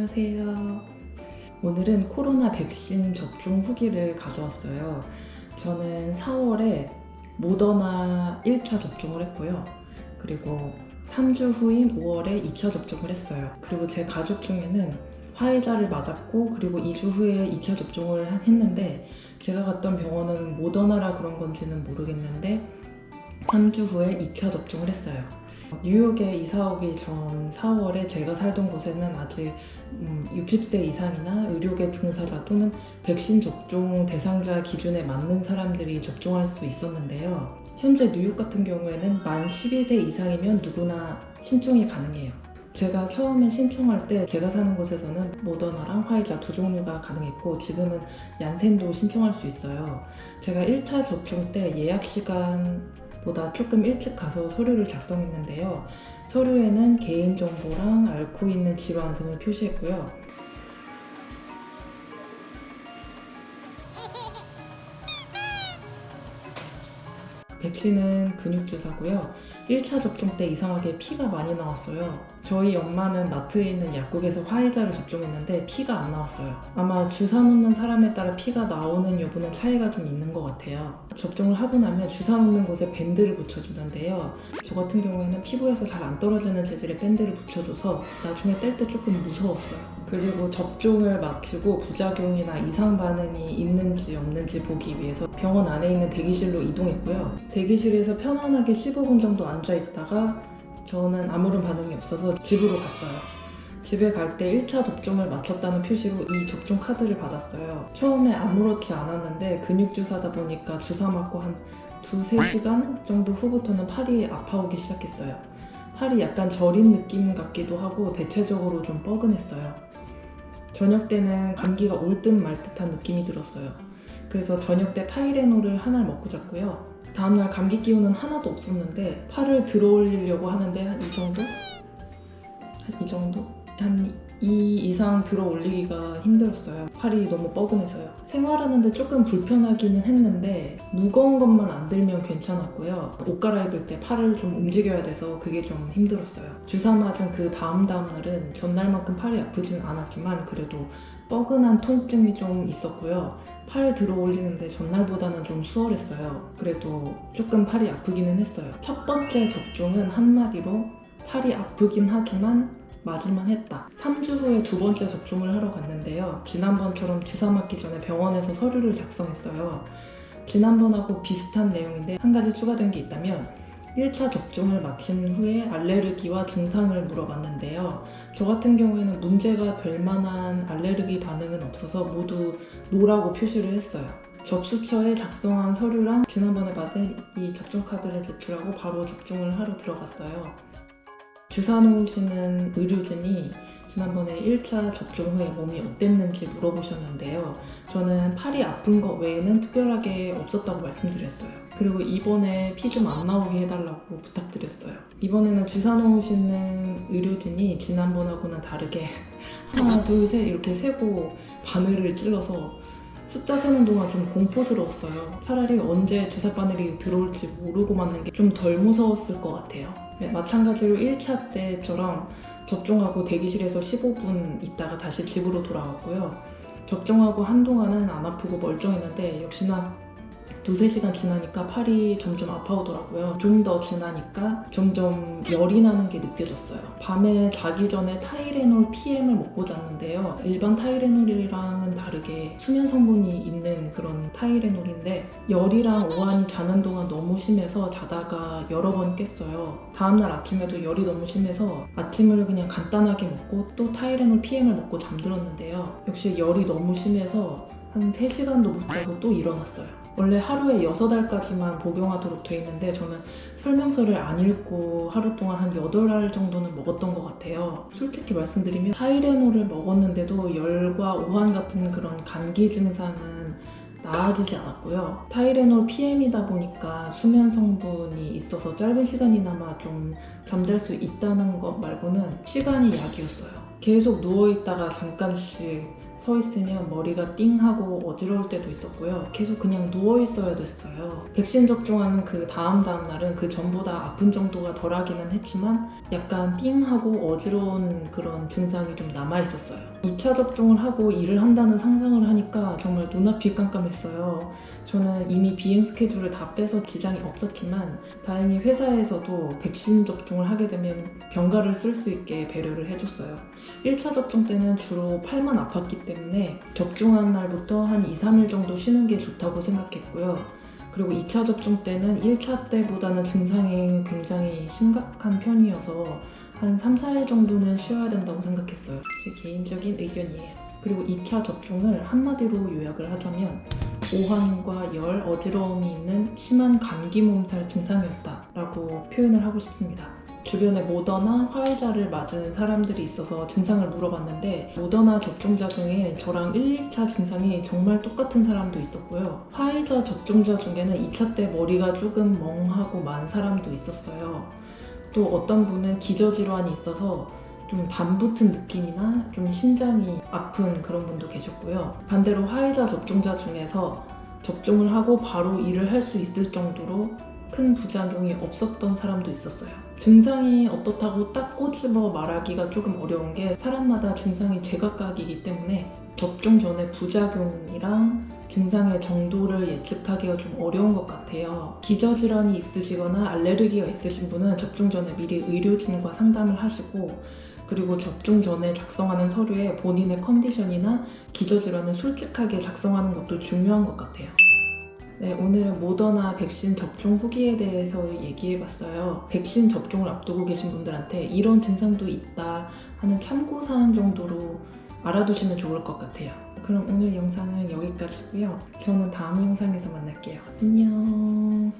안녕하세요. 오늘은 코로나 백신 접종 후기를 가져왔어요. 저는 4월에 모더나 1차 접종을 했고요. 그리고 3주 후인 5월에 2차 접종을 했어요. 그리고 제 가족 중에는 화이자를 맞았고 그리고 2주 후에 2차 접종을 했는데 제가 갔던 병원은 모더나라 그런 건지는 모르겠는데 3주 후에 2차 접종을 했어요. 뉴욕에 이사 오기 전 4월에 제가 살던 곳에는 아직 60세 이상이나 의료계 종사자 또는 백신 접종 대상자 기준에 맞는 사람들이 접종할 수 있었는데요. 현재 뉴욕 같은 경우에는 만 12세 이상이면 누구나 신청이 가능해요. 제가 처음에 신청할 때 제가 사는 곳에서는 모더나랑 화이자 두 종류가 가능했고 지금은 얀센도 신청할 수 있어요. 제가 1차 접종 때 예약 시간보다 조금 일찍 가서 서류를 작성했는데요. 서류에는 개인정보랑 앓고 있는 질환 등을 표시했고요. 백신은 근육주사고요. 1차 접종 때 이상하게 피가 많이 나왔어요. 저희 엄마는 마트에 있는 약국에서 화이자를 접종했는데 피가 안 나왔어요. 아마 주사 놓는 사람에 따라 피가 나오는 여부는 차이가 좀 있는 것 같아요. 접종을 하고 나면 주사 놓는 곳에 밴드를 붙여주는데요. 저 같은 경우에는 피부에서 잘 안 떨어지는 재질의 밴드를 붙여줘서 나중에 뗄 때 조금 무서웠어요. 그리고 접종을 마치고 부작용이나 이상 반응이 있는지 없는지 보기 위해서 병원 안에 있는 대기실로 이동했고요. 대기실에서 편안하게 15분 정도 앉아있다가 저는 아무런 반응이 없어서 집으로 갔어요. 집에 갈 때 1차 접종을 마쳤다는 표시로 이 접종 카드를 받았어요. 처음에 아무렇지 않았는데 근육주사다 보니까 주사 맞고 한 2-3시간 정도 후부터는 팔이 아파오기 시작했어요. 팔이 약간 저린 느낌 같기도 하고 대체적으로 좀 뻐근했어요. 저녁 때는 감기가 올 듯 말 듯한 느낌이 들었어요. 그래서 저녁 때 타이레놀을 하나를 먹고 잤고요. 다음날 감기 기운은 하나도 없었는데 팔을 들어 올리려고 하는데 한 이 정도? 한 2 이상 들어 올리기가 힘들었어요. 팔이 너무 뻐근해서요. 생활하는데 조금 불편하기는 했는데 무거운 것만 안 들면 괜찮았고요. 옷 갈아입을 때 팔을 좀 움직여야 돼서 그게 좀 힘들었어요. 주사 맞은 그 다음 날은 전날만큼 팔이 아프진 않았지만 그래도 뻐근한 통증이 좀 있었고요. 팔 들어 올리는데 전날보다는 좀 수월했어요. 그래도 조금 팔이 아프기는 했어요. 첫 번째 접종은 한마디로 팔이 아프긴 하지만 맞을만 했다. 3주 후에 두 번째 접종을 하러 갔는데요. 지난번처럼 주사 맞기 전에 병원에서 서류를 작성했어요. 지난번하고 비슷한 내용인데 한 가지 추가된 게 있다면 1차 접종을 마친 후에 알레르기와 증상을 물어봤는데요. 저 같은 경우에는 문제가 될 만한 알레르기 반응은 없어서 모두 노라고 표시를 했어요. 접수처에 작성한 서류랑 지난번에 받은 이 접종 카드를 제출하고 바로 접종을 하러 들어갔어요. 주사 놓으시는 의료진이 지난번에 1차 접종 후에 몸이 어땠는지 물어보셨는데요. 저는 팔이 아픈 것 외에는 특별하게 없었다고 말씀드렸어요. 그리고 이번에 피 좀 안 나오게 해달라고 부탁드렸어요. 이번에는 주사 놓으시는 의료진이 지난번하고는 다르게 하나, 둘, 셋 이렇게 세고 바늘을 찔러서 숫자 세는 동안 좀 공포스러웠어요. 차라리 언제 주사 바늘이 들어올지 모르고 맞는 게 좀 덜 무서웠을 것 같아요. 마찬가지로 1차 때처럼 접종하고 대기실에서 15분 있다가 다시 집으로 돌아왔고요. 접종하고 한동안은 안 아프고 멀쩡했는데 역시나 2-3시간 지나니까 팔이 점점 아파오더라고요. 좀 더 지나니까 점점 열이 나는 게 느껴졌어요. 밤에 자기 전에 타이레놀 PM을 먹고 잤는데요. 일반 타이레놀이랑은 다르게 수면 성분이 있는 그런 타이레놀인데 열이랑 오한이 자는 동안 너무 심해서 자다가 여러 번 깼어요. 다음날 아침에도 열이 너무 심해서 아침을 그냥 간단하게 먹고 또 타이레놀 PM을 먹고 잠들었는데요. 역시 열이 너무 심해서 한 3시간도 못 자고 또 일어났어요. 원래 하루에 6알까지만 복용하도록 돼 있는데 저는 설명서를 안 읽고 하루 동안 한 8알 정도는 먹었던 것 같아요. 솔직히 말씀드리면 타이레놀을 먹었는데도 열과 오한 같은 그런 감기 증상은 나아지지 않았고요. 타이레놀 PM이다 보니까 수면 성분이 있어서 짧은 시간이나마 좀 잠잘 수 있다는 것 말고는 시간이 약이었어요. 계속 누워있다가 잠깐씩 서 있으면 머리가 띵하고 어지러울 때도 있었고요. 계속 그냥 누워 있어야 됐어요. 백신 접종하는 그 다음 날은 그 전보다 아픈 정도가 덜하기는 했지만 약간 띵하고 어지러운 그런 증상이 좀 남아 있었어요. 2차 접종을 하고 일을 한다는 상상을 하니까 정말 눈앞이 깜깜했어요. 저는 이미 비행 스케줄을 다 빼서 지장이 없었지만 다행히 회사에서도 백신 접종을 하게 되면 병가를 쓸 수 있게 배려를 해줬어요. 1차 접종 때는 주로 팔만 아팠기 때문에 접종한 날부터 한 2, 3일 정도 쉬는 게 좋다고 생각했고요. 그리고 2차 접종 때는 1차 때보다는 증상이 굉장히 심각한 편이어서 한 3, 4일 정도는 쉬어야 된다고 생각했어요. 제 개인적인 의견이에요. 그리고 2차 접종을 한마디로 요약을 하자면 오한과 열, 어지러움이 있는 심한 감기 몸살 증상이었다라고 표현을 하고 싶습니다. 주변에 모더나, 화이자를 맞은 사람들이 있어서 증상을 물어봤는데 모더나 접종자 중에 저랑 1, 2차 증상이 정말 똑같은 사람도 있었고요. 화이자 접종자 중에는 2차 때 머리가 조금 멍하고 만 사람도 있었어요. 또 어떤 분은 기저질환이 있어서 좀 담붙은 느낌이나 좀 심장이 아픈 그런 분도 계셨고요. 반대로 화이자 접종자 중에서 접종을 하고 바로 일을 할 수 있을 정도로 큰 부작용이 없었던 사람도 있었어요. 증상이 어떻다고 딱 꼬집어 말하기가 조금 어려운 게 사람마다 증상이 제각각이기 때문에 접종 전에 부작용이랑 증상의 정도를 예측하기가 좀 어려운 것 같아요. 기저질환이 있으시거나 알레르기가 있으신 분은 접종 전에 미리 의료진과 상담을 하시고 그리고 접종 전에 작성하는 서류에 본인의 컨디션이나 기저질환을 솔직하게 작성하는 것도 중요한 것 같아요. 네, 오늘은 모더나 백신 접종 후기에 대해서 얘기해봤어요. 백신 접종을 앞두고 계신 분들한테 이런 증상도 있다 하는 참고사항 정도로 알아두시면 좋을 것 같아요. 그럼 오늘 영상은 여기까지고요. 저는 다음 영상에서 만날게요. 안녕.